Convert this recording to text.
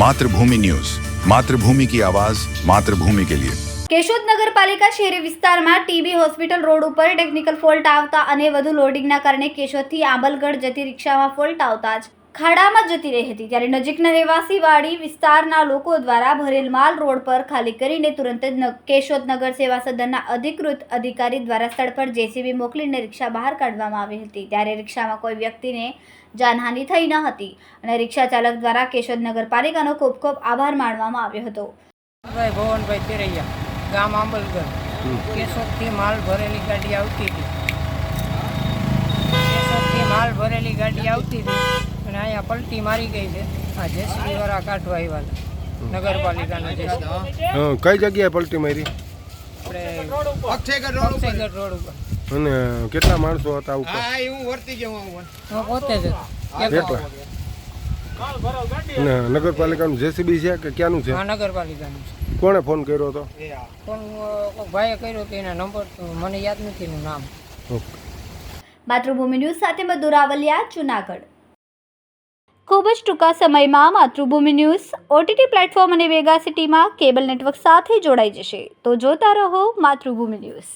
मातृभूमि न्यूज, मातृभूमि की आवाज, मातृभूमि के लिए। કેશોદ નગરપાલિકા શહેરી વિસ્તારમાં ટીબી હોસ્પિટલ રોડ ઉપર ટેકનિકલ ફોલ્ટ આવતા અને વધુ લોડિંગના કારણે કેશોદથી આંબલગઢ જતી રિક્ષામાં ફોલ્ટ આવતા જ ખાડામાં જતી રહી હતી, ત્યારે નજીકના રહેવાસીવાડી વિસ્તારના લોકો દ્વારા ભરેલ માલ રોડ પર ખાલી કરીને તુરંત જ કેશોદ નગર સેવા સદનના અધિકૃત અધિકારી દ્વારા સ્થળ પર જેસીબી મોકલીને રિક્ષા બહાર કાઢવામાં આવી હતી, ત્યારે રિક્ષામાં કોઈ વ્યક્તિને જાનહાનિ થઈ ન હતી અને રિક્ષા ચાલક દ્વારા કેશોદ નગરપાલિકાનો ખૂબ ખૂબ આભાર માનવામાં આવ્યો હતો. ભાઈ ભવનભાઈ તેરૈયા, ગામ આંબલગઢ. કેશોદથી માલ ભરેલી ગાડી આવતી હતી અને અહીંયા પલટી મારી ગઈ છે. આ જેસીબી વાળા કાઢવા આવ્યા નગરપાલિકાના જેસીબી. કઈ જગ્યાએ પલટી મારી? આપણે અક્ષયગઢ રોડ ઉપર. અને કેટલા માણસો હતા ઉપર? હું પોતે જ કેટલા? નગરપાલિકાનું જેસીબી છે કે ક્યાંનું છે? હા, નગરપાલિકાનું છે. કોણે ફોન કર્યો હતો? પણ કોઈ ભાઈએ કર્યો તો એના નંબર તો મને યાદ નથી એનું નામ. માતૃભૂમિ ન્યૂઝ સાથે મધુ રાવલિયા, જૂનાગઢ. ખૂબ જ ટૂંકા સમયમાં માતૃભૂમિ ન્યૂઝ ઓટીટી પ્લેટફોર્મ અને વેગા સિટીમાં કેબલ નેટવર્ક સાથે જોડાઈ જશે, તો જોતા રહો માતૃભૂમિ ન્યૂઝ.